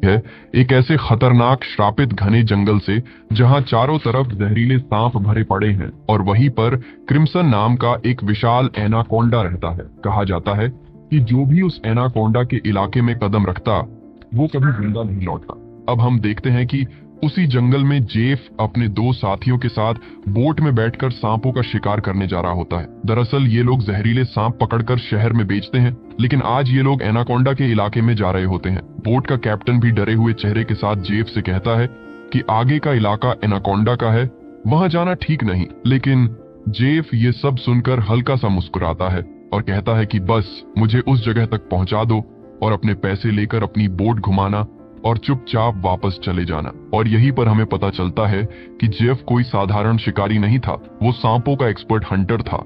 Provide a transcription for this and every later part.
है एक ऐसे खतरनाक श्रापित घने जंगल से जहां चारों तरफ जहरीले सांप भरे पड़े हैं और वहीं पर क्रिम्सन नाम का एक विशाल एनाकोंडा रहता है। कहा जाता है कि जो भी उस एनाकोंडा के इलाके में कदम रखता वो कभी जिंदा नहीं लौटता। अब हम देखते हैं कि उसी जंगल में जेफ अपने दो साथियों के साथ बोट में बैठकर सांपों का शिकार करने जा रहा होता है। दरअसल ये लोग जहरीले सांप पकड़कर शहर में बेचते हैं, लेकिन आज ये लोग एनाकोंडा के इलाके में जा रहे होते हैं। बोट का कैप्टन भी डरे हुए चेहरे के साथ जेफ से कहता है कि आगे का इलाका एनाकोंडा का है, वहां जाना ठीक नहीं। लेकिन जेफ ये सब सुनकर हल्का सा मुस्कुराता है और कहता है कि बस मुझे उस जगह तक पहुंचा दो और अपने पैसे लेकर अपनी बोट घुमाना और चुपचाप वापस चले जाना। और यहीं पर हमें पता चलता है कि जेफ कोई साधारण शिकारी नहीं था, वो सांपों का एक्सपर्ट हंटर था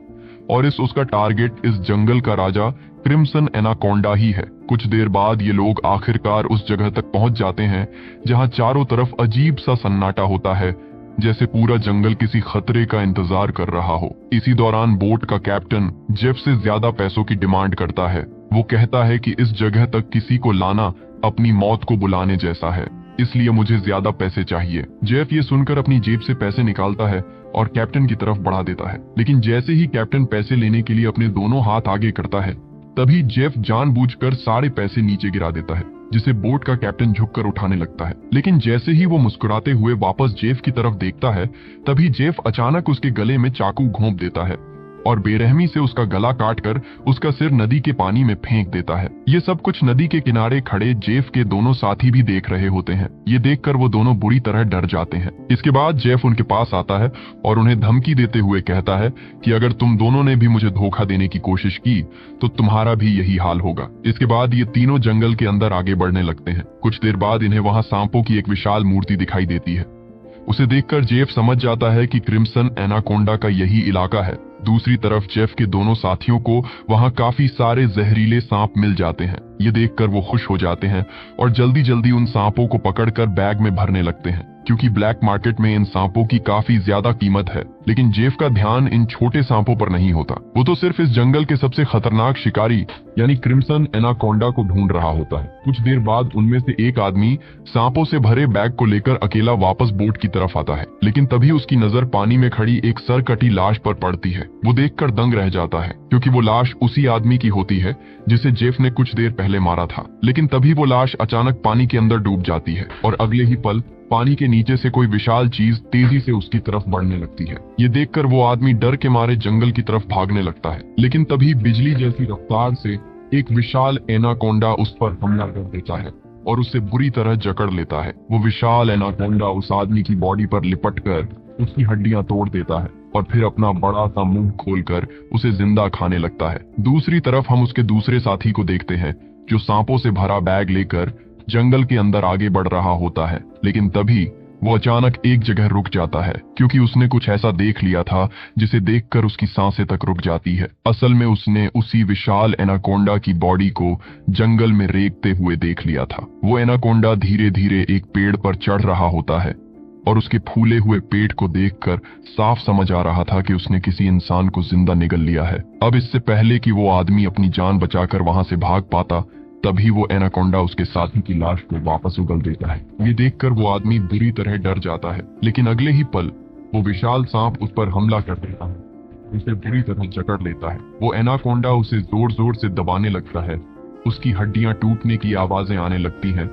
और उसका टारगेट इस जंगल का राजा क्रिम्सन एनाकोंडा ही है। कुछ देर बाद ये लोग आखिरकार उस जगह तक पहुंच जाते हैं जहां चारों तरफ अजीब सा सन्नाटा होता है, जैसे पूरा जंगल किसी खतरे का इंतजार कर रहा हो। इसी दौरान बोट का कैप्टन जेफ से ज्यादा पैसों की डिमांड करता है। वो कहता है कि इस जगह तक किसी को लाना अपनी मौत को बुलाने जैसा है, इसलिए मुझे ज्यादा पैसे चाहिए। जेफ ये सुनकर अपनी जेब से पैसे निकालता है और कैप्टन की तरफ बढ़ा देता है, लेकिन जैसे ही कैप्टन पैसे लेने के लिए अपने दोनों हाथ आगे करता है, तभी जेफ जानबूझकर सारे पैसे नीचे गिरा देता है, जिसे बोट का कैप्टन झुककर उठाने लगता है। लेकिन जैसे ही वो मुस्कुराते हुए वापस जेफ की तरफ देखता है, तभी जेफ अचानक उसके गले में चाकू घोंप देता है और बेरहमी से उसका गला काटकर उसका सिर नदी के पानी में फेंक देता है। ये सब कुछ नदी के किनारे खड़े जेफ के दोनों साथी भी देख रहे होते हैं। ये देखकर वो दोनों बुरी तरह डर जाते हैं। इसके बाद जेफ उनके पास आता है और उन्हें धमकी देते हुए कहता है कि अगर तुम दोनों ने भी मुझे धोखा देने की कोशिश की तो तुम्हारा भी यही हाल होगा। इसके बाद ये तीनों जंगल के अंदर आगे बढ़ने लगते हैं। कुछ देर बाद इन्हें वहां सांपों की एक विशाल मूर्ति दिखाई देती है। उसे देखकर जेफ समझ जाता है कि क्रिम्सन एनाकोंडा का यही इलाका है। दूसरी तरफ जेफ के दोनों साथियों को वहां काफी सारे जहरीले सांप मिल जाते हैं। ये देखकर वो खुश हो जाते हैं और जल्दी जल्दी उन सांपों को पकड़कर बैग में भरने लगते हैं, क्योंकि ब्लैक मार्केट में इन सांपों की काफी ज्यादा कीमत है। लेकिन जेफ का ध्यान इन छोटे सांपों पर नहीं होता, वो तो सिर्फ इस जंगल के सबसे खतरनाक शिकारी यानी क्रिम्सन एनाकोंडा को ढूंढ रहा होता है। कुछ देर बाद उनमें से एक आदमी सांपों से भरे बैग को लेकर अकेला वापस बोट की तरफ आता है, लेकिन तभी उसकी नजर पानी में खड़ी एक सरकटी लाश पर पड़ती है। वो देखकर दंग रह जाता है, क्योंकि वो लाश उसी आदमी की होती है जिसे जेफ ने कुछ देर पहले मारा था। लेकिन तभी वो लाश अचानक पानी के अंदर डूब जाती है और अगले ही पल पानी के नीचे से कोई विशाल चीज तेजी से उसकी तरफ बढ़ने लगती है। ये देखकर वो आदमी डर के मारे जंगल की तरफ भागने लगता है, लेकिन तभी बिजली जैसी रफ्तार से एक विशाल एनाकोंडा उस पर हमला कर देता है और उसे बुरी तरह जकड़ लेता है। वो विशाल एनाकोंडा उस आदमी की बॉडी पर लिपटकर उसकी हड्डियां तोड़ देता है और फिर अपना बड़ा सा मुंह खोलकर उसे जिंदा खाने लगता है। दूसरी तरफ हम उसके दूसरे साथी को देखते हैं जो सांपों से भरा बैग लेकर जंगल के अंदर आगे बढ़ रहा होता है। लेकिन तभी वो अचानक एक जगह रुक जाता है, क्योंकि उसने कुछ ऐसा देख लिया था जिसे देखकर उसकी सांसें तक रुक जाती है। असल में उसने उसी विशाल एनाकोंडा की बॉडी को जंगल में रेंगते हुए देख लिया था। वो एनाकोंडा धीरे धीरे एक पेड़ पर चढ़ रहा होता है और उसके फूले हुए पेट को देखकर साफ समझ आ रहा था कि उसने किसी इंसान को जिंदा निगल लिया है। अब इससे पहले कि वो आदमी अपनी जान बचाकर वहां से भाग पाता, तभी वो एनाकोंडा उसके साथी की लाश को वापस उगल देता है। ये देखकर वो आदमी बुरी तरह डर जाता है, लेकिन अगले ही पल वो विशाल सांप उस पर हमला कर देता है, उसे बुरी तरह जकड़ लेता है। वो एनाकोंडा उसे जोर जोर से दबाने लगता है, उसकी हड्डियां टूटने की आवाजें आने लगती हैं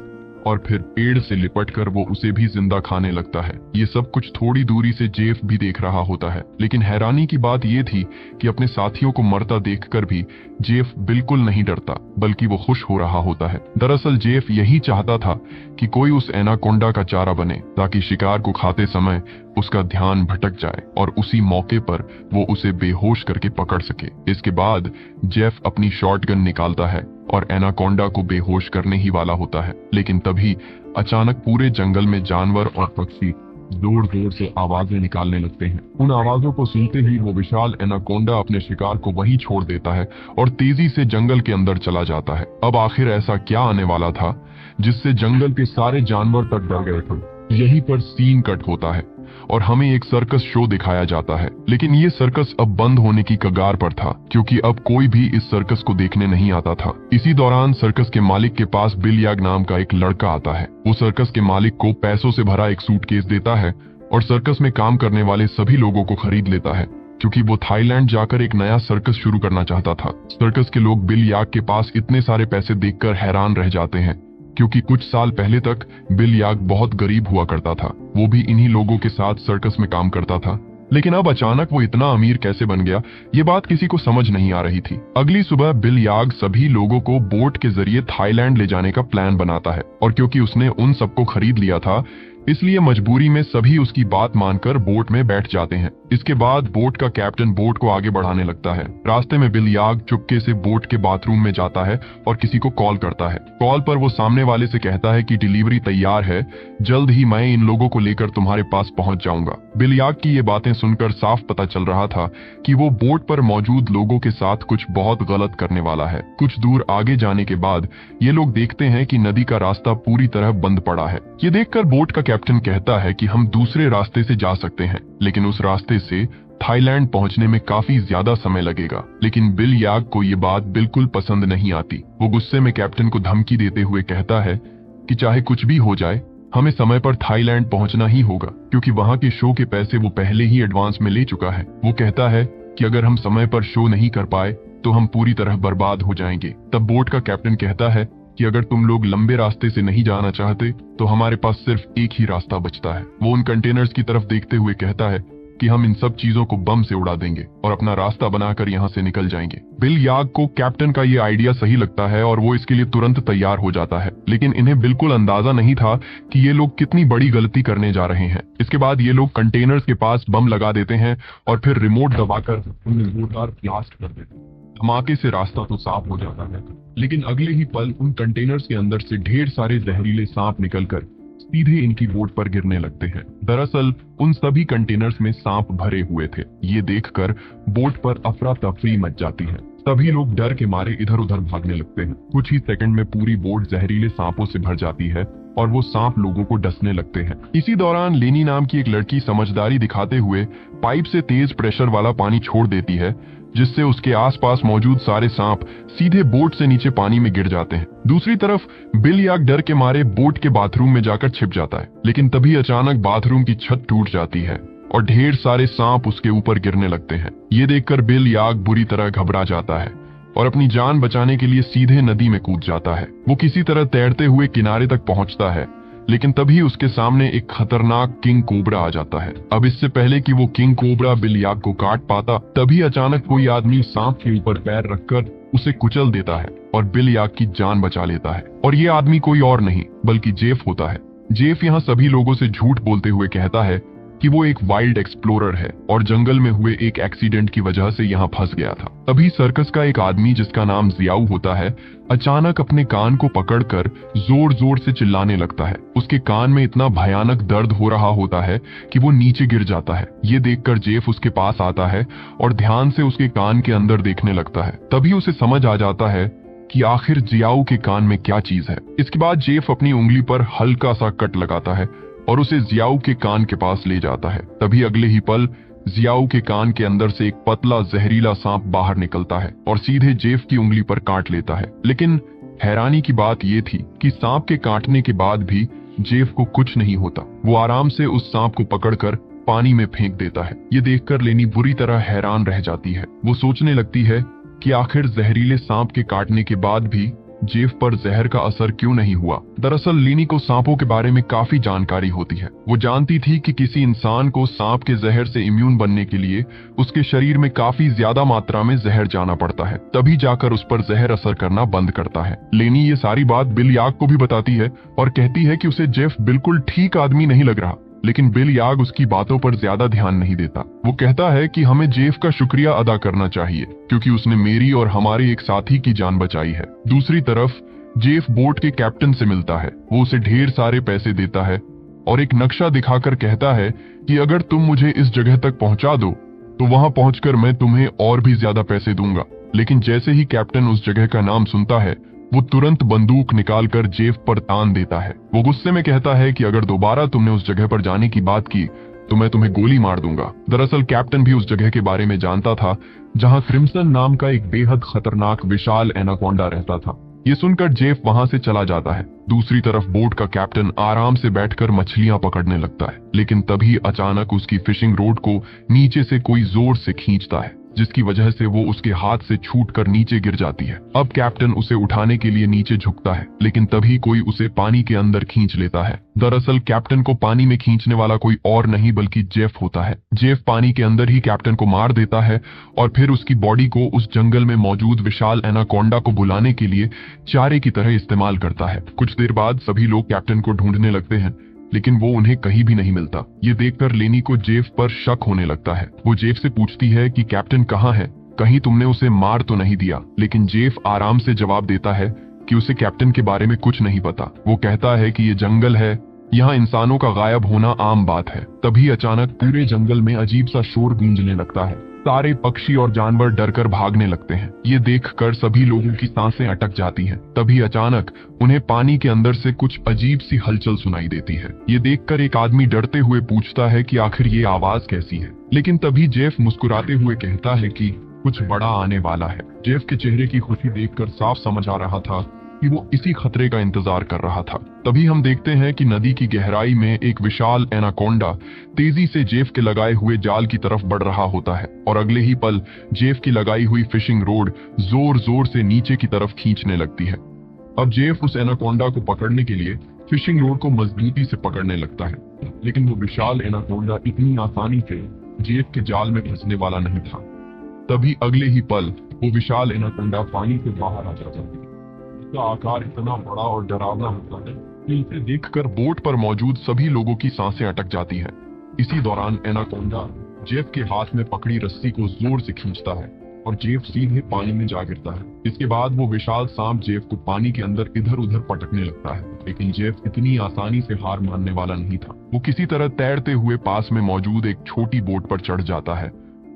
और फिर पेड़ से लिपटकर वो उसे भी जिंदा खाने लगता है। ये सब कुछ थोड़ी दूरी से जेफ भी देख रहा होता है, लेकिन हैरानी की बात ये थी कि अपने साथियों को मरता देखकर भी जेफ बिल्कुल नहीं डरता, बल्कि वो खुश हो रहा होता है। दरअसल जेफ यही चाहता था कि कोई उस एनाकोंडा का चारा बने, ताकि शिकार को खाते समय उसका ध्यान भटक जाए और उसी मौके पर वो उसे बेहोश करके पकड़ सके। इसके बाद जेफ अपनी शॉटगन निकालता है और एनाकोंडा को बेहोश करने ही वाला होता है, लेकिन तभी अचानक पूरे जंगल में जानवर और पक्षी जोर जोर से आवाजें निकालने लगते हैं। उन आवाजों को सुनते ही वो विशाल एनाकोंडा अपने शिकार को वहीं छोड़ देता है और तेजी से जंगल के अंदर चला जाता है। अब आखिर ऐसा क्या आने वाला था जिससे जंगल के सारे जानवर तक डर गए थे? यहीं पर सीन कट होता है और हमें एक सर्कस शो दिखाया जाता है। लेकिन ये सर्कस अब बंद होने की कगार पर था, क्योंकि अब कोई भी इस सर्कस को देखने नहीं आता था। इसी दौरान सर्कस के मालिक के पास बिल याग नाम का एक लड़का आता है। वो सर्कस के मालिक को पैसों से भरा एक सूटकेस देता है और सर्कस में काम करने वाले सभी लोगों को खरीद लेता है, क्योंकि वो थाईलैंड जाकर एक नया सर्कस शुरू करना चाहता था। सर्कस के लोग बिल याग के पास इतने सारे पैसे देखकर हैरान रह जाते हैं, क्योंकि कुछ साल पहले तक बिल याग बहुत गरीब हुआ करता था। वो भी इन्हीं लोगों के साथ सर्कस में काम करता था। लेकिन अब अचानक वो इतना अमीर कैसे बन गया, ये बात किसी को समझ नहीं आ रही थी। अगली सुबह बिल याग सभी लोगों को बोट के जरिए थाईलैंड ले जाने का प्लान बनाता है, और क्योंकि उसने उन सबको खरीद लिया था, इसलिए मजबूरी में सभी उसकी बात मानकर बोट में बैठ जाते हैं। इसके बाद बोट का कैप्टन बोट को आगे बढ़ाने लगता है। रास्ते में बिल याग चुपके से बोट के बाथरूम में जाता है और किसी को कॉल करता है। कॉल पर वो सामने वाले से कहता है कि डिलीवरी तैयार है, जल्द ही मैं इन लोगों को लेकर तुम्हारे पास पहुंच जाऊंगा। बिल याग की ये बातें सुनकर साफ पता चल रहा था कि वो बोट पर मौजूद लोगों के साथ कुछ बहुत गलत करने वाला है। कुछ दूर आगे जाने के बाद ये लोग देखते हैं कि नदी का रास्ता पूरी तरह बंद पड़ा है। ये देखकर बोट का कैप्टन कहता है कि हम दूसरे रास्ते से जा सकते हैं, लेकिन उस रास्ते से थाईलैंड पहुंचने में काफी ज्यादा समय लगेगा। लेकिन बिल याग को ये बात बिल्कुल पसंद नहीं आती। वो गुस्से में कैप्टन को धमकी देते हुए कहता है कि चाहे कुछ भी हो जाए, हमें समय पर थाईलैंड पहुंचना ही होगा, क्योंकि वहां के शो के पैसे वो पहले ही एडवांस में ले चुका है। वो कहता है कि अगर हम समय पर शो नहीं कर पाए तो हम पूरी तरह बर्बाद हो जाएंगे। तब बोट का कैप्टन कहता है कि अगर तुम लोग लंबे रास्ते से नहीं जाना चाहते तो हमारे पास सिर्फ एक ही रास्ता बचता है। वो उन कंटेनर्स की तरफ देखते हुए कहता है कि हम इन सब चीजों को बम से उड़ा देंगे और अपना रास्ता बनाकर यहाँ से निकल जाएंगे। बिल याग को कैप्टन का ये आइडिया सही लगता है और वो इसके लिए तुरंत तैयार हो जाता है, लेकिन इन्हें बिल्कुल अंदाजा नहीं था कि ये लोग कितनी बड़ी गलती करने जा रहे हैं। इसके बाद ये लोग कंटेनर्स के पास बम लगा देते हैं और फिर रिमोट दबाकर उन्हें जोरदार ब्लास्ट कर देते हैं। धमाके से रास्ता तो साफ हो जाता है, लेकिन अगले ही पल उन कंटेनर्स के अंदर से ढेर सारे जहरीले सांप निकलकर सीधे इनकी बोट पर गिरने लगते हैं। दरअसल उन सभी कंटेनर्स में सांप भरे हुए थे। ये देखकर बोट पर अफरा तफरी मच जाती है। सभी लोग डर के मारे इधर उधर भागने लगते हैं। कुछ ही सेकंड में पूरी बोट जहरीले सांपों से भर जाती है और वो सांप लोगों को डसने लगते हैं। इसी दौरान लेनी नाम की एक लड़की समझदारी दिखाते हुए पाइप से तेज प्रेशर वाला पानी छोड़ देती है, जिससे उसके आसपास मौजूद सारे सांप सीधे बोट से नीचे पानी में गिर जाते हैं। दूसरी तरफ बिल याग डर के मारे बोट के बाथरूम में जाकर छिप जाता है, लेकिन तभी अचानक बाथरूम की छत टूट जाती है और ढेर सारे सांप उसके ऊपर गिरने लगते हैं। ये देखकर बिल याग बुरी तरह घबरा जाता है और अपनी जान बचाने के लिए सीधे नदी में कूद जाता है। वो किसी तरह तैरते हुए किनारे तक पहुंचता है, लेकिन तभी उसके सामने एक खतरनाक किंग कोबरा आ जाता है। अब इससे पहले कि वो किंग कोबरा बिल याग को काट पाता, तभी अचानक कोई आदमी सांप के ऊपर पैर रखकर उसे कुचल देता है और बिल याग की जान बचा लेता है। और ये आदमी कोई और नहीं बल्कि जेफ होता है। जेफ यहाँ सभी लोगों से झूठ बोलते हुए कहता है कि वो एक वाइल्ड एक्सप्लोरर है और जंगल में हुए एक एक्सीडेंट की वजह से यहाँ फंस गया था। तभी सर्कस का एक आदमी जिसका नाम जियाऊ होता है, अचानक अपने कान को पकड़कर जोर जोर से चिल्लाने लगता है। उसके कान में इतना भयानक दर्द हो रहा होता है कि वो नीचे गिर जाता है। ये देखकर जेफ उसके पास आता है और ध्यान से उसके कान के अंदर देखने लगता है। तभी उसे समझ आ जाता है कि आखिर जियाऊ के कान में क्या चीज है। इसके बाद जेफ अपनी उंगली पर हल्का सा कट लगाता है और उसे जियाऊ के कान के पास ले जाता है। तभी अगले ही पल जियाऊ के कान के अंदर से एक पतला जहरीला सांप बाहर निकलता है और सीधे जेफ की उंगली पर काट लेता है। लेकिन हैरानी की बात यह थी कि सांप के काटने के बाद भी जेफ को कुछ नहीं होता। वो आराम से उस सांप को पकड़कर पानी में फेंक देता है। ये देखकर लेनी बुरी तरह हैरान रह जाती है। वो सोचने लगती है कि आखिर जहरीले सांप के काटने के बाद भी जेफ पर जहर का असर क्यों नहीं हुआ। दरअसल लेनी को सांपों के बारे में काफी जानकारी होती है। वो जानती थी कि किसी इंसान को सांप के जहर से इम्यून बनने के लिए उसके शरीर में काफी ज्यादा मात्रा में जहर जाना पड़ता है, तभी जाकर उस पर जहर असर करना बंद करता है। लेनी ये सारी बात बिल याग को भी बताती है और कहती है कि उसे जेफ बिल्कुल ठीक आदमी नहीं लग रहा, लेकिन बिल याग उसकी बातों पर ज्यादा ध्यान नहीं देता। वो कहता है कि हमें जेफ का शुक्रिया अदा करना चाहिए, क्योंकि उसने मेरी और हमारे एक साथी की जान बचाई है। दूसरी तरफ जेफ बोट के कैप्टन से मिलता है। वो उसे ढेर सारे पैसे देता है और एक नक्शा दिखाकर कहता है कि अगर तुम मुझे इस जगह तक पहुंचा दो तो वहां पहुंचकर मैं तुम्हें और भी ज्यादा पैसे दूंगा। लेकिन जैसे ही कैप्टन उस जगह का नाम सुनता है वो तुरंत बंदूक निकालकर जेफ पर तान देता है। वो गुस्से में कहता है कि अगर दोबारा तुमने उस जगह पर जाने की बात की तो मैं तुम्हें गोली मार दूंगा। दरअसल कैप्टन भी उस जगह के बारे में जानता था जहां क्रिम्सन नाम का एक बेहद खतरनाक विशाल एनाकोंडा रहता था। ये सुनकर जेफ वहां से चला जाता है। दूसरी तरफ बोट का कैप्टन आराम से बैठकर मछलियां पकड़ने लगता है, लेकिन तभी अचानक उसकी फिशिंग रोड को नीचे से कोई जोर से खींचता है, जिसकी वजह से वो उसके हाथ से छूटकर नीचे गिर जाती है। अब कैप्टन उसे उठाने के लिए नीचे झुकता है, लेकिन तभी कोई उसे पानी के अंदर खींच लेता है। दरअसल कैप्टन को पानी में खींचने वाला कोई और नहीं बल्कि जेफ होता है। जेफ पानी के अंदर ही कैप्टन को मार देता है और फिर उसकी बॉडी को उस जंगल में मौजूद विशाल एनाकोंडा को बुलाने के लिए चारे की तरह इस्तेमाल करता है। कुछ देर बाद सभी लोग कैप्टन को ढूंढने लगते हैं, लेकिन वो उन्हें कहीं भी नहीं मिलता। ये देखकर लेनी को जेफ पर शक होने लगता है। वो जेफ से पूछती है कि कैप्टन कहाँ है, कहीं तुमने उसे मार तो नहीं दिया। लेकिन जेफ आराम से जवाब देता है कि उसे कैप्टन के बारे में कुछ नहीं पता। वो कहता है कि ये जंगल है, यहाँ इंसानों का गायब होना आम बात है। तभी अचानक पूरे जंगल में अजीब सा शोर गूंजने लगता है। सारे पक्षी और जानवर डरकर भागने लगते हैं। ये देखकर सभी लोगों की सांसें अटक जाती हैं। तभी अचानक उन्हें पानी के अंदर से कुछ अजीब सी हलचल सुनाई देती है। ये देखकर एक आदमी डरते हुए पूछता है कि आखिर ये आवाज कैसी है। लेकिन तभी जेफ मुस्कुराते हुए कहता है कि कुछ बड़ा आने वाला है। जेफ के चेहरे की खुशी देखकर साफ समझ आ रहा था कि वो इसी खतरे का इंतजार कर रहा था। तभी हम देखते हैं कि नदी की गहराई में एक विशाल एनाकोंडा तेजी से जेफ के लगाए हुए जाल की तरफ बढ़ रहा होता है और अगले ही पल जेफ की लगाई हुई फिशिंग रोड जोर जोर से नीचे की तरफ खींचने लगती है। अब जेफ उस एनाकोंडा को पकड़ने के लिए फिशिंग रोड को मजबूती से पकड़ने लगता है, लेकिन वो विशाल एनाकोंडा इतनी आसानी से जेफ के जाल में फंसने वाला नहीं था। तभी अगले ही पल वो विशाल एनाकोंडा पानी से बाहर आ जाता है। इसका आकार इतना बड़ा और डरावना होता है कि इसे देखकर बोट पर मौजूद सभी लोगों की सांसें अटक जाती हैं। इसी दौरान एनाकोंडा जेफ के हाथ में पकड़ी रस्सी को जोर से खींचता है और जेफ सीधे पानी में जा गिरता है। इसके बाद वो विशाल सांप जेफ को पानी के अंदर इधर उधर पटकने लगता है, लेकिन जेफ इतनी आसानी से हार मानने वाला नहीं था। वो किसी तरह तैरते हुए पास में मौजूद एक छोटी बोट पर चढ़ जाता है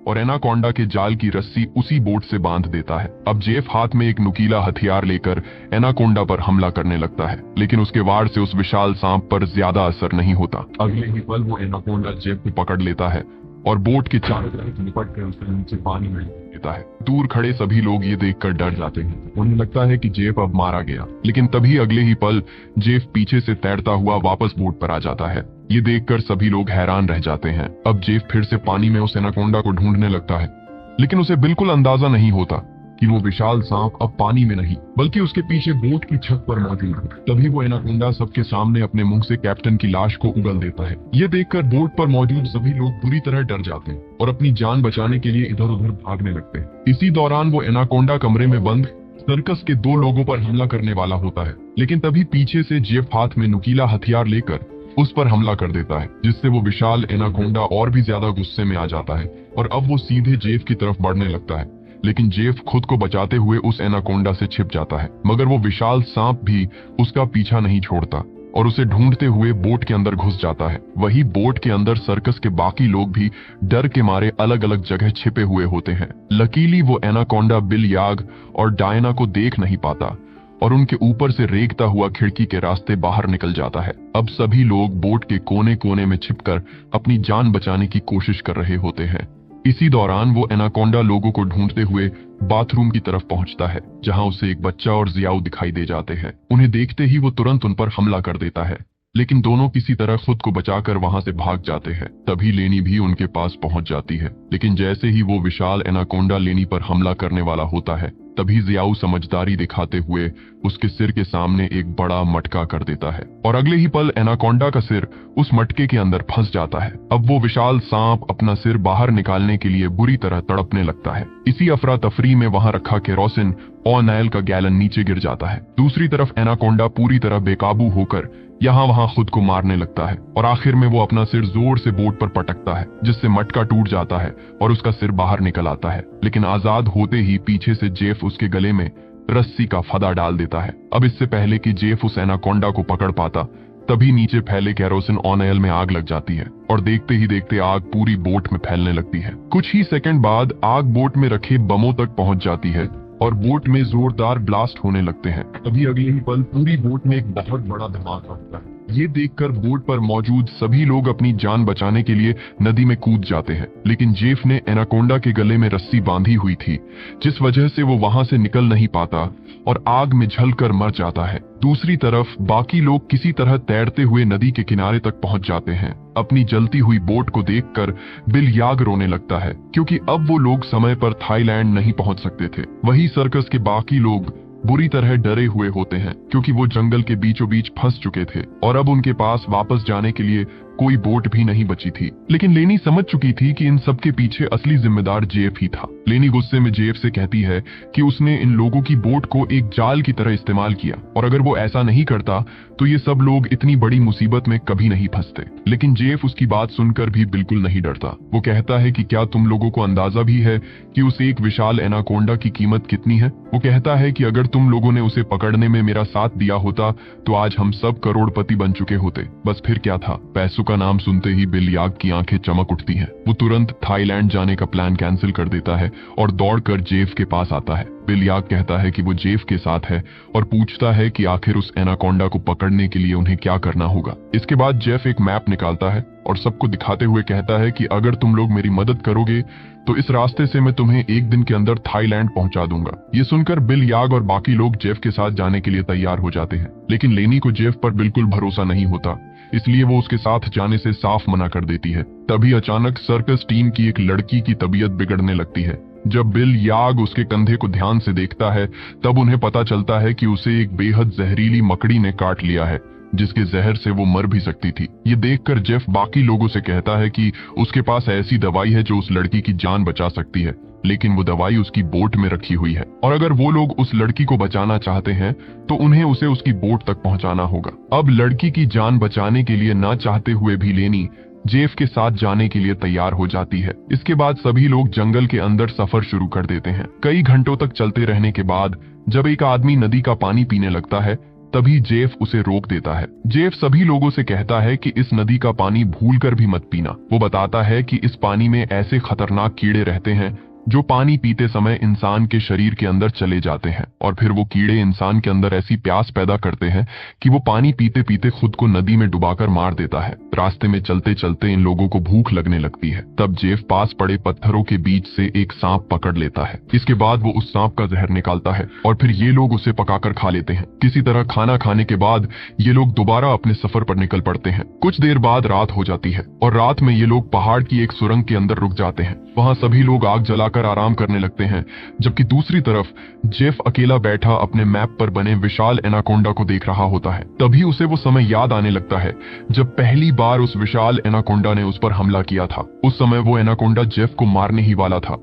और एनाकोंडा के जाल की रस्सी उसी बोट से बांध देता है। अब जेफ हाथ में एक नुकीला हथियार लेकर एनाकोंडा पर हमला करने लगता है, लेकिन उसके वार से उस विशाल सांप पर ज्यादा असर नहीं होता। अगले ही पल वो एनाकोंडा जेफ को पकड़ लेता है और बोट के चारों तरफ लिपट कर उसे नीचे पानी में देता है। दूर खड़े सभी लोग ये देखकर डर जाते हैं। उन्हें लगता है कि जेफ अब मारा गया, लेकिन तभी अगले ही पल जेफ पीछे से तैरता हुआ वापस बोट पर आ जाता है। ये देखकर सभी लोग हैरान रह जाते हैं। अब जेफ फिर से पानी में उस एनाकोंडा को ढूंढने लगता है, लेकिन उसे बिल्कुल अंदाजा नहीं होता कि वो विशाल सांप अब पानी में नहीं बल्कि उसके पीछे बोट की छत पर मौजूद है। तभी वो एनाकोंडा सबके सामने अपने मुंह से कैप्टन की लाश को उगल देता है। ये देखकर बोट पर मौजूद सभी लोग बुरी तरह डर जाते हैं और अपनी जान बचाने के लिए इधर उधर भागने लगते हैं। इसी दौरान वो एनाकोंडा कमरे में बंद सर्कस के 2 लोगों पर हमला करने वाला होता है, लेकिन तभी पीछे से जेफ हाथ में नुकीला हथियार लेकर उस पर हमला कर देता है, जिससे वो विशाल एनाकोंडा और भी ज्यादा गुस्से में आ जाता है और अब वो सीधे जेफ की तरफ बढ़ने लगता है। लेकिन जेफ खुद को बचाते हुए उस एनाकोंडा से छिप जाता है, मगर वो विशाल सांप भी उसका पीछा नहीं छोड़ता और उसे ढूंढते हुए बोट के अंदर घुस जाता है। वही बोट के अंदर सर्कस के बाकी लोग भी डर के मारे अलग अलग जगह छिपे हुए होते हैं। लकीली वो एनाकोंडा बिल याग और डायना को देख नहीं पाता और उनके ऊपर से रेंगता हुआ खिड़की के रास्ते बाहर निकल जाता है। अब सभी लोग बोट के कोने कोने में छिपकर अपनी जान बचाने की कोशिश कर रहे होते हैं। इसी दौरान वो एनाकोंडा लोगों को ढूंढते हुए बाथरूम की तरफ पहुंचता है, जहां उसे एक बच्चा और जियाऊ दिखाई दे जाते हैं। उन्हें देखते ही वो तुरंत उन पर हमला कर देता है, लेकिन दोनों किसी तरह खुद को बचाकर वहां से भाग जाते हैं। तभी लेनी भी उनके पास पहुंच जाती है, लेकिन जैसे ही वो विशाल एनाकोंडा लेनी पर हमला करने वाला होता है, तभी जियाऊ समझदारी दिखाते हुए उसके सिर के सामने एक बड़ा मटका कर देता है और अगले ही पल एनाकोंडा का सिर उस मटके के अंदर फंस जाता है। अब वो विशाल सांप अपना सिर बाहर निकालने के लिए बुरी तरह तड़पने लगता है। इसी अफरा तफरी में वहां रखा केरोसिन ऑयल का गैलन नीचे गिर जाता है। दूसरी तरफ एनाकोंडा पूरी तरह बेकाबू होकर यहाँ वहां खुद को मारने लगता है और आखिर में वो अपना सिर जोर से बोट पर पटकता है, जिससे मटका टूट जाता है और उसका सिर बाहर निकल आता है। लेकिन आजाद होते ही पीछे से जेफ उसके गले में रस्सी का फदा डाल देता है। अब इससे पहले कि जेफ उस एनाकोंडा को पकड़ पाता, तभी नीचे फैले केरोसिन ऑयल में आग लग जाती है और देखते ही देखते आग पूरी बोट में फैलने लगती है। कुछ ही सेकंड बाद आग बोट में रखे बमों तक पहुंच जाती है और बोट में जोरदार ब्लास्ट होने लगते हैं। तभी अगले ही पल पूरी बोट में एक बहुत बड़ा धमाका होता है। ये देखकर बोट पर मौजूद सभी लोग अपनी जान बचाने के लिए नदी में कूद जाते हैं, लेकिन जेफ ने एनाकोंडा के गले में रस्सी बांधी हुई थी, जिस वजह से वो वहां से निकल नहीं पाता और आग में जलकर मर जाता है। दूसरी तरफ बाकी लोग किसी तरह तैरते हुए नदी के किनारे तक पहुंच जाते हैं। अपनी जलती हुई बोट को देखकर बिल याग रोने लगता है, क्योंकि अब वो लोग समय पर थाईलैंड नहीं पहुंच सकते थे। वही सर्कस के बाकी लोग बुरी तरह डरे हुए होते हैं, क्योंकि वो जंगल के बीचों बीच फंस चुके थे और अब उनके पास वापस जाने के लिए कोई बोट भी नहीं बची थी। लेकिन लेनी समझ चुकी थी कि इन सब के पीछे असली जिम्मेदार जेफ ही था। लेनी गुस्से में जेफ से कहती है कि उसने इन लोगों की बोट को एक जाल की तरह इस्तेमाल किया और अगर वो ऐसा नहीं करता तो ये सब लोग इतनी बड़ी मुसीबत में कभी नहीं फंसते। लेकिन जेफ उसकी बात सुनकर भी बिल्कुल नहीं डरता। वो कहता है कि क्या तुम लोगों को अंदाजा भी है कि उस एक विशाल एनाकोंडा की कीमत कितनी है? वो कहता है कि अगर तुम लोगों ने उसे पकड़ने में मेरा साथ दिया होता तो आज हम सब करोड़पति बन चुके होते। बस फिर क्या था। पैसों का नाम सुनते ही बिल याग की आंखें चमक उठती हैं। वो तुरंत थाईलैंड जाने का प्लान कैंसिल कर देता है और दौड़कर जेफ के पास आता है। बिल याग कहता है कि वो जेफ के साथ है और पूछता है कि आखिर उस एनाकोंडा को पकड़ने के लिए उन्हें क्या करना होगा। इसके बाद जेफ एक मैप निकालता है और सबको दिखाते हुए कहता है कि अगर तुम लोग मेरी मदद करोगे तो इस रास्ते से मैं तुम्हें एक दिन के अंदर थाईलैंड पहुंचा दूंगा। ये सुनकर बिल याग और बाकी लोग जेफ के साथ जाने के लिए तैयार हो जाते हैं, लेकिन लेनी को जेफ पर बिल्कुल भरोसा नहीं होता, इसलिए वो उसके साथ जाने से साफ मना कर देती है। तभी अचानक सर्कस टीम की एक लड़की की तबीयत बिगड़ने लगती है। जब बिल याग उसके कंधे को ध्यान से देखता है तब उन्हें पता चलता है कि उसे एक बेहद जहरीली मकड़ी ने काट लिया है, जिसके जहर से वो मर भी सकती थी। ये देखकर जेफ बाकी लोगों से कहता है कि उसके पास ऐसी दवाई है जो उस लड़की की जान बचा सकती है, लेकिन वो दवाई उसकी बोट में रखी हुई है और अगर वो लोग उस लड़की को बचाना चाहते हैं तो उन्हें उसे उसकी बोट तक पहुंचाना होगा। अब लड़की की जान बचाने के लिए ना चाहते हुए भी लेनी जेफ के साथ जाने के लिए तैयार हो जाती है। इसके बाद सभी लोग जंगल के अंदर सफर शुरू कर देते हैं। कई घंटों तक चलते रहने के बाद जब एक आदमी नदी का पानी पीने लगता है तभी जेफ उसे रोक देता है। जेफ सभी लोगों से कहता है कि इस नदी का पानी भूलकर भी मत पीना। वो बताता है कि इस पानी में ऐसे खतरनाक कीड़े रहते हैं जो पानी पीते समय इंसान के शरीर के अंदर चले जाते हैं और फिर वो कीड़े इंसान के अंदर ऐसी प्यास पैदा करते हैं कि वो पानी पीते पीते खुद को नदी में डुबाकर मार देता है। रास्ते में चलते चलते इन लोगों को भूख लगने लगती है। तब जेफ पास पड़े पत्थरों के बीच से एक सांप पकड़ लेता है। इसके बाद वो उस सांप का जहर निकालता है और फिर ये लोग उसे पकाकर खा लेते हैं। किसी तरह खाना खाने के बाद ये लोग दोबारा अपने सफर पर निकल पड़ते हैं। कुछ देर बाद रात हो जाती है और रात में ये लोग पहाड़ की एक सुरंग के अंदर रुक जाते हैं। वहां सभी लोग आग जलाकर आराम करने लगते हैं, जबकि दूसरी तरफ जेफ अकेला बैठा अपने मैप पर बने विशाल एनाकोंडा को देख रहा होता है। तभी उसे वो समय याद आने लगता है जब पहली बार उस विशाल एनाकोंडा ने उस पर हमला किया था। उस समय वो एनाकोंडा जेफ को मारने ही वाला था,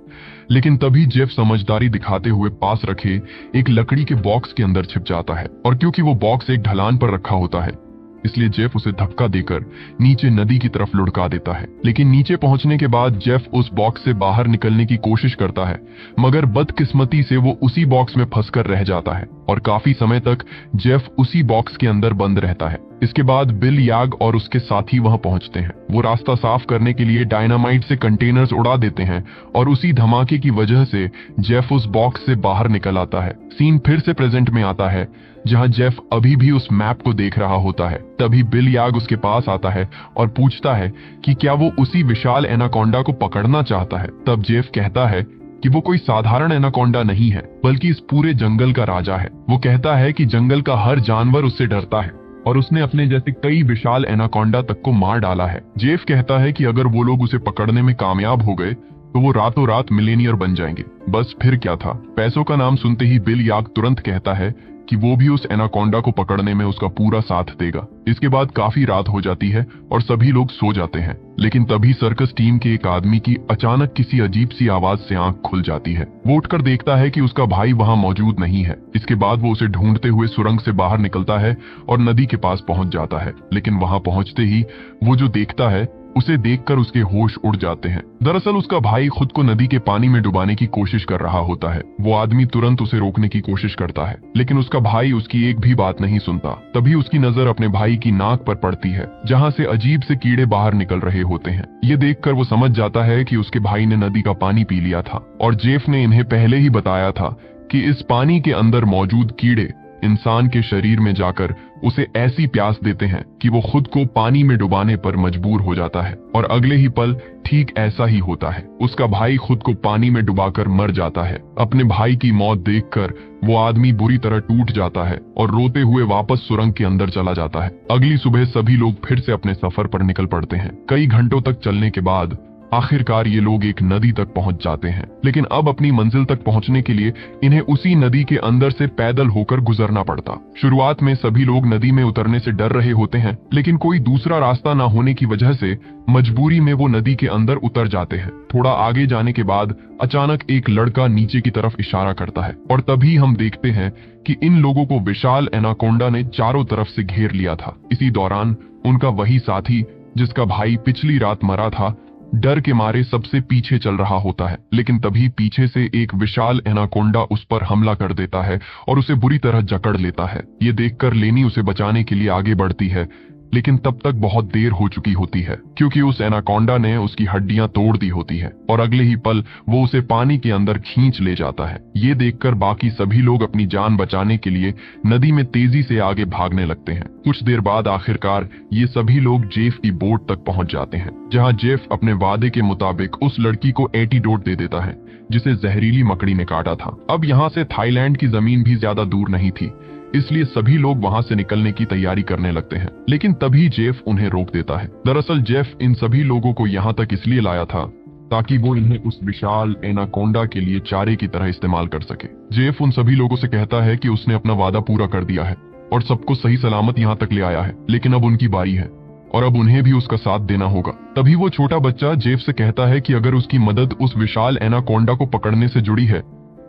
लेकिन तभी जेफ समझदारी दिखाते हुए पास रखे एक लकड़ी के बॉक्स के अंदर छिप जाता है और क्योंकि वो बॉक्स एक ढलान पर रखा होता है इसलिए जेफ उसे धक्का देकर नीचे नदी की तरफ लुढ़का देता है। लेकिन नीचे पहुंचने के बाद जेफ उस बॉक्स से बाहर निकलने की कोशिश करता है, मगर बदकिस्मती से वो उसी बॉक्स में फंसकर रह जाता है और काफी समय तक जेफ उसी बॉक्स के अंदर बंद रहता है। इसके बाद बिल याग और उसके साथी वहां पहुंचते हैं। वो रास्ता साफ करने के लिए डायनामाइट से कंटेनर्स उड़ा देते हैं और उसी धमाके की वजह से जेफ उस बॉक्स से बाहर निकल आता है। सीन फिर से प्रेजेंट में आता है जहां जेफ अभी भी उस मैप को देख रहा होता है। तभी बिल याग उसके पास आता है और पूछता है कि क्या वो उसी विशाल एनाकोंडा को पकड़ना चाहता है। तब जेफ कहता है कि वो कोई साधारण एनाकोंडा नहीं है, बल्कि इस पूरे जंगल का राजा है। वो कहता है कि जंगल का हर जानवर उससे डरता है और उसने अपने जैसे कई विशाल एनाकोंडा तक को मार डाला है। जेफ कहता है कि अगर वो लोग उसे पकड़ने में कामयाब हो गए तो वो रातों रात मिलेनियर बन जाएंगे। बस फिर क्या था। पैसों का नाम सुनते ही बिल याग तुरंत कहता है कि वो भी उस एनाकोंडा को पकड़ने में उसका पूरा साथ देगा। इसके बाद काफी रात हो जाती है और सभी लोग सो जाते हैं, लेकिन तभी सर्कस टीम के एक आदमी की अचानक किसी अजीब सी आवाज से आंख खुल जाती है। वो उठकर देखता है कि उसका भाई वहां मौजूद नहीं है। इसके बाद वो उसे ढूंढते हुए सुरंग से बाहर निकलता है और नदी के पास पहुंच जाता है, लेकिन वहां पहुंचते ही वो जो देखता है उसे देखकर उसके होश उड़ जाते हैं। दरअसल उसका भाई खुद को नदी के पानी में डुबाने की कोशिश कर रहा होता है। वो आदमी तुरंत उसे रोकने की कोशिश करता है, लेकिन उसका भाई उसकी एक भी बात नहीं सुनता। तभी उसकी नजर अपने भाई की नाक पर पड़ती है, जहां से अजीब से कीड़े बाहर निकल रहे होते हैं। ये देखकर वो समझ जाता है कि उसके भाई ने नदी का पानी पी लिया था और जेफ ने इन्हें पहले ही बताया था कि इस पानी के अंदर मौजूद कीड़े इंसान के शरीर में जाकर उसे ऐसी प्यास देते हैं कि वो खुद को पानी में डुबाने पर मजबूर हो जाता है। और अगले ही पल ठीक ऐसा ही होता है, उसका भाई खुद को पानी में डुबाकर मर जाता है। अपने भाई की मौत देखकर वो आदमी बुरी तरह टूट जाता है और रोते हुए वापस सुरंग के अंदर चला जाता है। अगली सुबह सभी लोग फिर से अपने सफर पर निकल पड़ते हैं। कई घंटों तक चलने के बाद आखिरकार ये लोग एक नदी तक पहुंच जाते हैं, लेकिन अब अपनी मंजिल तक पहुंचने के लिए इन्हें उसी नदी के अंदर से पैदल होकर गुजरना पड़ता। शुरुआत में सभी लोग नदी में उतरने से डर रहे होते हैं, लेकिन कोई दूसरा रास्ता ना होने की वजह से मजबूरी में वो नदी के अंदर उतर जाते हैं। थोड़ा आगे जाने के बाद अचानक एक लड़का नीचे की तरफ इशारा करता है और तभी हम देखते हैं कि इन लोगों को विशाल एनाकोंडा ने चारों तरफ से घेर लिया था। इसी दौरान उनका वही साथी जिसका भाई पिछली रात मरा था, डर के मारे सबसे पीछे चल रहा होता है, लेकिन तभी पीछे से एक विशाल एनाकोंडा उस पर हमला कर देता है और उसे बुरी तरह जकड़ लेता है। ये देखकर लेनी उसे बचाने के लिए आगे बढ़ती है, लेकिन तब तक बहुत देर हो चुकी होती है, क्योंकि उस एनाकोंडा ने उसकी हड्डियां तोड़ दी होती है और अगले ही पल वो उसे पानी के अंदर खींच ले जाता है। ये देखकर बाकी सभी लोग अपनी जान बचाने के लिए नदी में तेजी से आगे भागने लगते हैं। कुछ देर बाद आखिरकार ये सभी लोग जेफ की बोट तक पहुंच जाते हैं, जहां जेफ अपने वादे के मुताबिक उस लड़की को एंटीडोट दे देता है जिसे जहरीली मकड़ी ने काटा था। अब यहाँ से थाईलैंड की जमीन भी ज्यादा दूर नहीं थी, इसलिए सभी लोग वहां से निकलने की तैयारी करने लगते हैं, लेकिन तभी जेफ उन्हें रोक देता है। दरअसल जेफ इन सभी लोगों को यहाँ तक इसलिए लाया था ताकि वो इन्हें उस विशाल एनाकोंडा के लिए चारे की तरह इस्तेमाल कर सके। जेफ उन सभी लोगों से कहता है कि उसने अपना वादा पूरा कर दिया है और सबको सही सलामत यहाँ तक ले आया है, लेकिन अब उनकी बारी है और अब उन्हें भी उसका साथ देना होगा। तभी वो छोटा बच्चा जेफ से कहता है कि अगर उसकी मदद उस विशाल एनाकोंडा को पकड़ने से जुड़ी है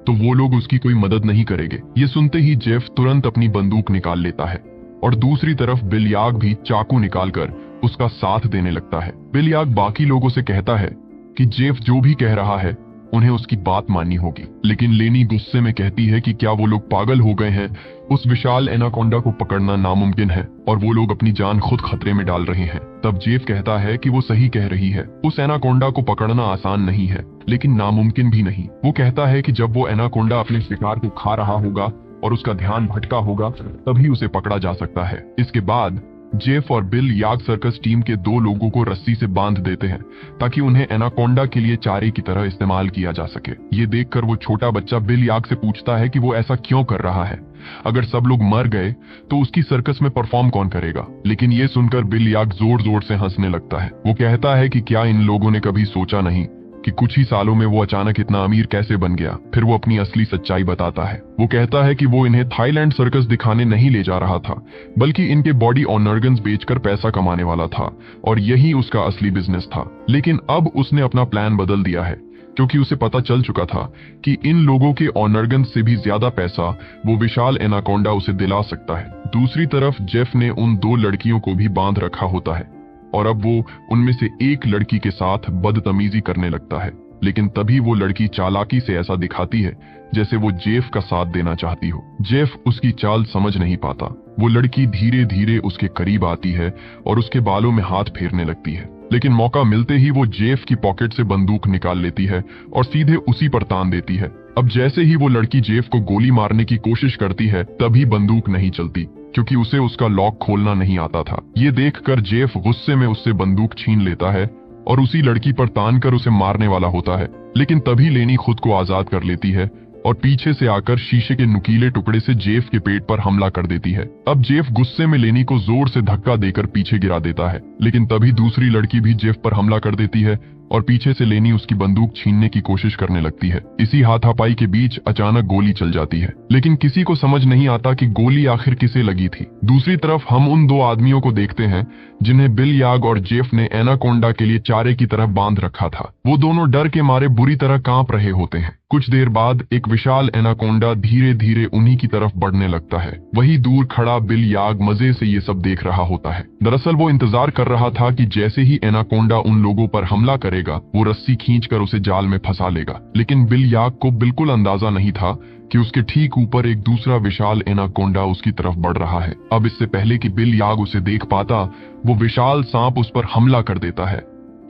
तो वो लोग उसकी कोई मदद नहीं करेंगे। ये सुनते ही जेफ तुरंत अपनी बंदूक निकाल लेता है और दूसरी तरफ बिल याग भी चाकू निकालकर उसका साथ देने लगता है। बिल याग बाकी लोगों से कहता है कि जेफ जो भी कह रहा है उन्हें उसकी बात माननी होगी, लेकिन लेनी गुस्से में कहती है कि क्या वो लोग पागल हो गए हैं, उस विशाल एनाकोंडा को पकड़ना नामुमकिन है और वो लोग अपनी जान खुद खतरे में डाल रहे हैं। तब जेफ कहता है कि वो सही कह रही है, उस एनाकोंडा को पकड़ना आसान नहीं है लेकिन नामुमकिन भी नहीं। वो कहता है कि जब वो एनाकोंडा अपने शिकार को खा रहा होगा और उसका ध्यान भटका होगा तभी उसे पकड़ा जा सकता है। इसके बाद जेफ और बिल याग सर्कस टीम के दो लोगों को रस्सी से बांध देते हैं ताकि उन्हें एनाकोंडा के लिए चारे की तरह इस्तेमाल किया जा सके। ये देखकर वो छोटा बच्चा बिल याग से पूछता है कि वो ऐसा क्यों कर रहा है, अगर सब लोग मर गए तो उसकी सर्कस में परफॉर्म कौन करेगा। लेकिन ये सुनकर बिल याग जोर जोर से हंसने लगता है। वो कहता है कि क्या इन लोगों ने कभी सोचा नहीं कि कुछ ही सालों में वो अचानक इतना अमीर कैसे बन गया। फिर वो अपनी असली सच्चाई बताता है। वो कहता है कि वो इन्हें थाईलैंड सर्कस दिखाने नहीं ले जा रहा था, बल्कि इनके बॉडी ऑर्गन्स बेचकर पैसा कमाने वाला था और यही उसका असली बिजनेस था। लेकिन अब उसने अपना प्लान बदल दिया है, क्योंकि उसे पता चल चुका था कि इन लोगों के ऑर्गन्स से भी ज्यादा पैसा वो विशाल एनाकोंडा उसे दिला सकता है। दूसरी तरफ जेफ ने उन दो लड़कियों को भी बांध रखा होता है और अब वो उनमें से एक लड़की के साथ बदतमीजी करने लगता है, लेकिन तभी वो लड़की चालाकी से ऐसा दिखाती है जैसे वो जेफ का साथ देना चाहती हो। जेफ उसकी चाल समझ नहीं पाता। वो लड़की धीरे धीरे उसके करीब आती है और उसके बालों में हाथ फेरने लगती है, लेकिन मौका मिलते ही वो जेफ की पॉकेट से बंदूक निकाल लेती है और सीधे उसी पर तान देती है। अब जैसे ही वो लड़की जेफ को गोली मारने की कोशिश करती है तभी बंदूक नहीं चलती, क्योंकि उसे उसका लॉक खोलना नहीं आता था। ये देखकर जेफ गुस्से में उससे बंदूक छीन लेता है और उसी लड़की पर तान कर उसे मारने वाला होता है, लेकिन तभी लेनी खुद को आजाद कर लेती है और पीछे से आकर शीशे के नुकीले टुकड़े से जेफ के पेट पर हमला कर देती है। अब जेफ गुस्से में लेनी को जोर से धक्का देकर पीछे गिरा देता है, लेकिन तभी दूसरी लड़की भी जेफ पर हमला कर देती है और पीछे से लेनी उसकी बंदूक छीनने की कोशिश करने लगती है। इसी हाथापाई के बीच अचानक गोली चल जाती है, लेकिन किसी को समझ नहीं आता कि गोली आखिर किसे लगी थी। दूसरी तरफ हम उन दो आदमियों को देखते हैं जिन्हें बिल याग और जेफ ने एनाकोंडा के लिए चारे की तरफ बांध रखा था। वो दोनों डर के मारे बुरी तरह कांप रहे होते हैं। कुछ देर बाद एक विशाल एनाकोंडा धीरे धीरे उन्हीं की तरफ बढ़ने लगता है। वही दूर खड़ा बिल याग मजे से ये सब देख रहा होता है। दरअसल वो इंतजार कर रहा था कि जैसे ही एनाकोंडा उन लोगों पर हमला करेगा वो रस्सी खींचकर उसे जाल में फंसा लेगा, लेकिन बिल याग को बिल्कुल अंदाजा नहीं था कि उसके ठीक ऊपर एक दूसरा विशाल एनाकोंडा उसकी तरफ बढ़ रहा है। अब इससे पहले कि बिल याग उसे देख पाता, वो विशाल सांप उस पर हमला कर देता है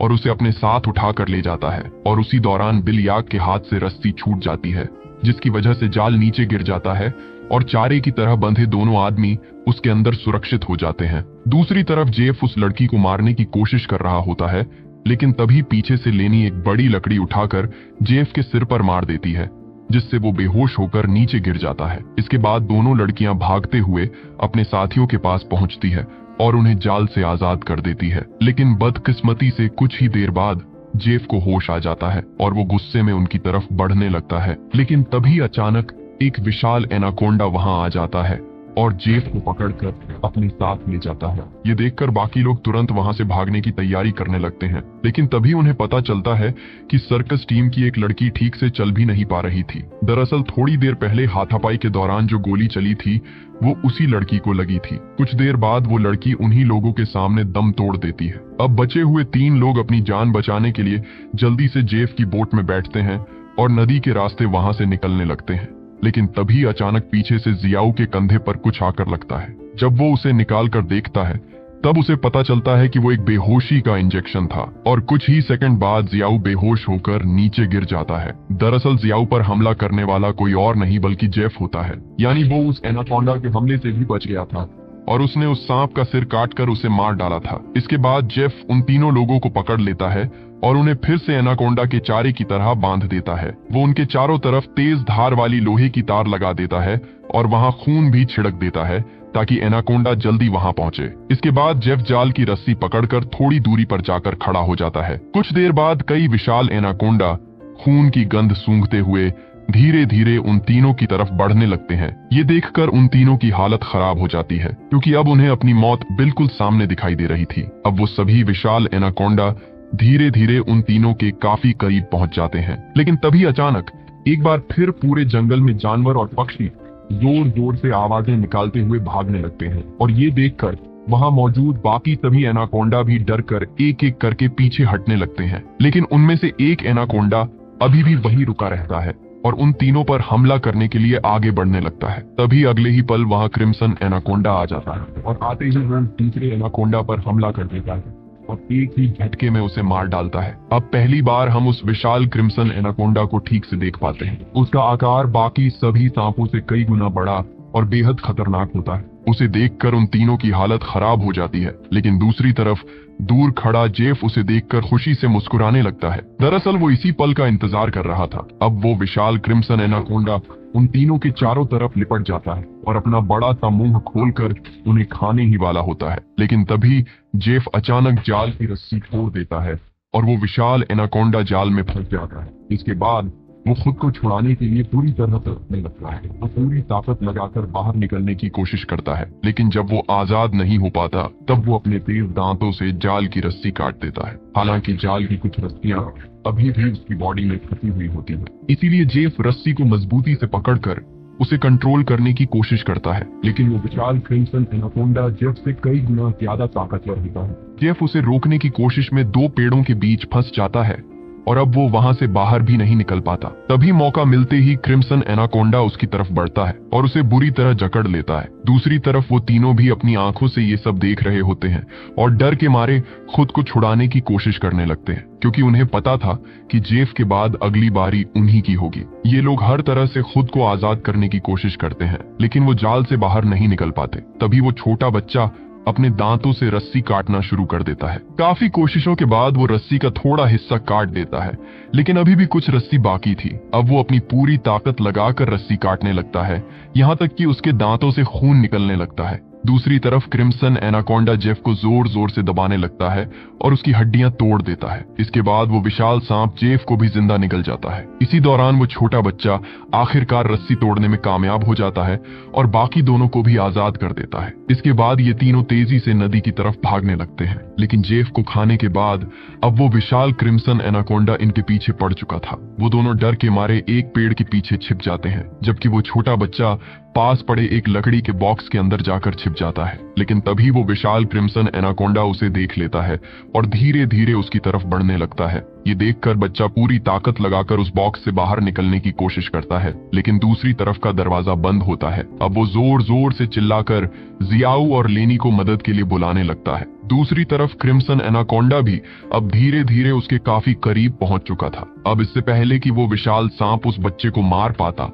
और उसे अपने साथ उठाकर ले जाता है और उसी दौरान बिल याग के हाथ से रस्सी छूट जाती है। जिसकी वजह से जाल नीचे गिर जाता है और चारे की तरह बंधे दोनों आदमी उसके अंदर सुरक्षित हो जाते हैं। दूसरी तरफ जेफ उस लड़की को मारने की कोशिश कर रहा होता है, लेकिन तभी पीछे से लेनी एक बड़ी लकड़ी उठाकर जेफ के सिर पर मार देती है, जिससे वो बेहोश होकर नीचे गिर जाता है। इसके बाद दोनों लड़कियां भागते हुए अपने साथियों के पास पहुंचती है और उन्हें जाल से आजाद कर देती है। लेकिन बदकिस्मती से कुछ ही देर बाद जेफ को होश आ जाता है और वो गुस्से में उनकी तरफ बढ़ने लगता है। लेकिन तभी अचानक एक विशाल एनाकोंडा वहां आ जाता है और जेफ को पकड़कर अपने साथ ले जाता है। ये देखकर बाकी लोग तुरंत वहां से भागने की तैयारी करने लगते हैं, लेकिन तभी उन्हें पता चलता है कि सर्कस टीम की एक लड़की ठीक से चल भी नहीं पा रही थी। दरअसल थोड़ी देर पहले हाथापाई के दौरान जो गोली चली थी वो उसी लड़की को लगी थी। कुछ देर बाद वो लड़की उन्हीं लोगों के सामने दम तोड़ देती है। अब बचे हुए 3 लोग अपनी जान बचाने के लिए जल्दी से जेफ की बोट में बैठते हैं और नदी के रास्ते वहां से निकलने लगते हैं। लेकिन तभी अचानक पीछे से जियाऊ के कंधे पर कुछ आकर लगता है। जब वो उसे निकाल कर देखता है तब उसे पता चलता है कि वो एक बेहोशी का इंजेक्शन था और कुछ ही सेकंड बाद जियाऊ बेहोश होकर नीचे गिर जाता है। दरअसल जियाऊ पर हमला करने वाला कोई और नहीं बल्कि जेफ होता है, यानी वो उस एनाकोंडा के हमले से भी बच गया था और उसने उस सांप का सिर काटकर उसे मार डाला था। इसके बाद जेफ उन तीनों लोगों को पकड़ लेता है और उन्हें फिर से एनाकोंडा के चारे की तरह बांध देता है। वो उनके चारों तरफ तेज धार वाली लोहे की तार लगा देता है और वहां खून भी छिड़क देता है ताकि एनाकोंडा जल्दी वहां पहुंचे। इसके बाद जेफ जाल की रस्सी पकड़कर थोड़ी दूरी पर जाकर खड़ा हो जाता है। कुछ देर बाद कई विशाल एनाकोंडा खून की गंध सूंघते हुए धीरे धीरे उन तीनों की तरफ बढ़ने लगते हैं। ये देखकर उन तीनों की हालत खराब हो जाती है, क्योंकि अब उन्हें अपनी मौत बिल्कुल सामने दिखाई दे रही थी। अब वो सभी विशाल एनाकोंडा धीरे धीरे उन तीनों के काफी करीब पहुंच जाते हैं। लेकिन तभी अचानक एक बार फिर पूरे जंगल में जानवर और पक्षी जोर जोर से आवाजें निकालते हुए भागने लगते हैं और ये देखकर वहां मौजूद बाकी सभी एनाकोंडा भी डरकर एक एक करके पीछे हटने लगते हैं। लेकिन उनमें से एक एनाकोंडा अभी भी वहीं रुका रहता है और उन तीनों पर हमला करने के लिए आगे बढ़ने लगता है। तभी अगले ही पल वहां क्रिम्सन एनाकोंडा आ जाता है और आते ही वो दूसरे एनाकोंडा पर हमला कर देता है और एक ही झटके में उसे मार डालता है। अब पहली बार हम उस विशाल क्रिम्सन एनाकोंडा को ठीक से देख पाते हैं। उसका आकार बाकी सभी सांपों से कई गुना बड़ा और बेहद खतरनाक होता है। उसे देखकर उन तीनों की हालत खराब हो जाती है, लेकिन दूसरी तरफ दूर खड़ा जेफ उसे देखकर खुशी से मुस्कुराने लगता है। दरअसल वो इसी पल का इंतजार कर रहा था। अब वो विशाल क्रिम्सन एनाकोंडा उन तीनों के चारों तरफ लिपट जाता है और अपना बड़ा सा मुंह खोलकर उन्हें खाने ही वाला होता है। लेकिन तभी जेफ अचानक जाल की रस्सी तोड़ देता है और वो विशाल एनाकोंडा जाल में फंस जाता है। इसके बाद वो खुद को छुड़ाने के लिए पूरी तरह तड़पने लगता है। वो पूरी ताकत लगाकर बाहर निकलने की कोशिश करता है, लेकिन जब वो आजाद नहीं हो पाता तब वो अपने तेज दांतों से जाल की रस्सी काट देता है। हालांकि जाल की कुछ रस्सियां अभी भी उसकी बॉडी में फंसी हुई होती है, इसीलिए जेफ रस्सी को मजबूती से पकड़कर उसे कंट्रोल करने की कोशिश करता है। लेकिन वो विशाल क्रिम्सन एनाकोंडा जेफ से कई गुना ज्यादा ताकतवर होता है। जेफ उसे रोकने की कोशिश में 2 पेड़ों के बीच फंस जाता है और अब वो वहां से बाहर भी नहीं निकल पाता। तभी मौका मिलते ही क्रिम्सन एनाकोंडा उसकी तरफ बढ़ता है और उसे बुरी तरह जकड़ लेता है। दूसरी तरफ वो तीनों भी अपनी आंखों से ये सब देख रहे होते हैं और डर के मारे खुद को छुड़ाने की कोशिश करने लगते हैं, क्योंकि उन्हें पता था कि जेफ के बाद अगली बारी उन्हीं की होगी। ये लोग हर तरह से खुद को आजाद करने की कोशिश करते हैं, लेकिन वो जाल से बाहर नहीं निकल पाते। तभी वो छोटा बच्चा अपने दांतों से रस्सी काटना शुरू कर देता है। काफी कोशिशों के बाद वो रस्सी का थोड़ा हिस्सा काट देता है, लेकिन अभी भी कुछ रस्सी बाकी थी। अब वो अपनी पूरी ताकत लगाकर रस्सी काटने लगता है, यहाँ तक कि उसके दांतों से खून निकलने लगता है। दूसरी तरफ क्रिम्सन एनाकोंडा जेफ को जोर जोर से दबाने लगता है और उसकी हड्डियां तोड़ देता है। इसके बाद वो विशाल सांप जेफ को भी जिंदा निकल जाता है। इसी दौरान वो छोटा बच्चा आखिरकार रस्सी तोड़ने में कामयाब हो जाता है और बाकी दोनों को भी आजाद कर देता है। इसके बाद ये तीनों तेजी से नदी की तरफ भागने लगते हैं, लेकिन जेफ को खाने के बाद अब वो विशाल क्रिम्सन एनाकोंडा इनके पीछे पड़ चुका था। वो दोनों डर के मारे एक पेड़ के पीछे छिप जाते हैं, जबकि वो छोटा बच्चा पास पड़े एक लकड़ी के बॉक्स के अंदर जाकर छिप जाता है। लेकिन तभी वो विशाल क्रिम्सन एनाकोंडा उसे देख लेता है और धीरे धीरे उसकी तरफ बढ़ने लगता है। ये देखकर बच्चा पूरी ताकत लगाकर उस बॉक्स से बाहर निकलने की कोशिश करता है, लेकिन दूसरी तरफ का दरवाजा बंद होता है। अब वो जोर जोर से चिल्लाकर जियाऊ और लेनी को मदद के लिए बुलाने लगता है। दूसरी तरफ क्रिम्सन एनाकोंडा भी अब धीरे धीरे उसके काफी करीब पहुंच चुका था। अब इससे पहले कि वो विशाल सांप उस बच्चे को मार पाता,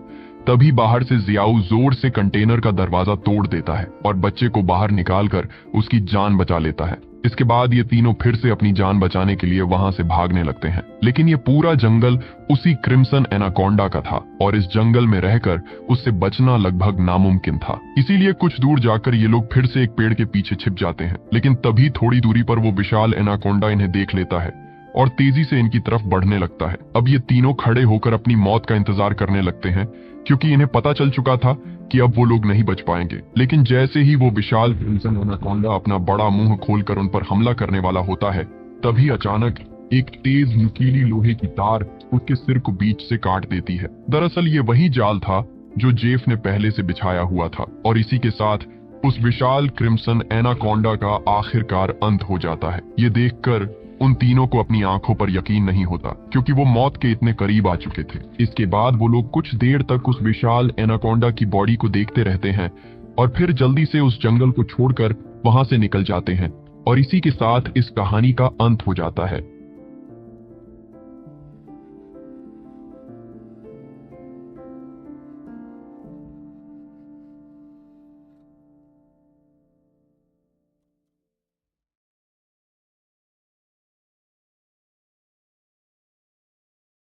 तभी बाहर से जियाऊ जोर से कंटेनर का दरवाजा तोड़ देता है और बच्चे को बाहर निकालकर उसकी जान बचा लेता है। इसके बाद ये तीनों फिर से अपनी जान बचाने के लिए वहां से भागने लगते हैं, लेकिन ये पूरा जंगल उसी क्रिम्सन एनाकोंडा का था और इस जंगल में रहकर उससे बचना लगभग नामुमकिन था। इसीलिए कुछ दूर जाकर ये लोग फिर से एक पेड़ के पीछे छिप जाते हैं, लेकिन तभी थोड़ी दूरी पर वो विशाल एनाकोंडा इन्हें देख लेता है और तेजी से इनकी तरफ बढ़ने लगता है। अब ये तीनों खड़े होकर अपनी मौत का इंतजार करने लगते हैं, क्योंकि इन्हें पता चल चुका था कि अब वो लोग नहीं बच पाएंगे। लेकिन जैसे ही वो विशाल क्रिम्सन एनाकोंडा अपना बड़ा मुंह खोलकर उन पर हमला करने वाला होता है, तभी अचानक एक तेज नुकीली लोहे की तार उसके सिर को बीच से काट देती है। दरअसल ये वही जाल था जो जेफ ने पहले से बिछाया हुआ था और इसी के साथ उस विशाल क्रिम्सन एनाकोंडा का आखिरकार अंत हो जाता है। ये देखकर उन तीनों को अपनी आंखों पर यकीन नहीं होता, क्योंकि वो मौत के इतने करीब आ चुके थे। इसके बाद वो लोग कुछ देर तक उस विशाल एनाकोंडा की बॉडी को देखते रहते हैं और फिर जल्दी से उस जंगल को छोड़कर वहां से निकल जाते हैं और इसी के साथ इस कहानी का अंत हो जाता है।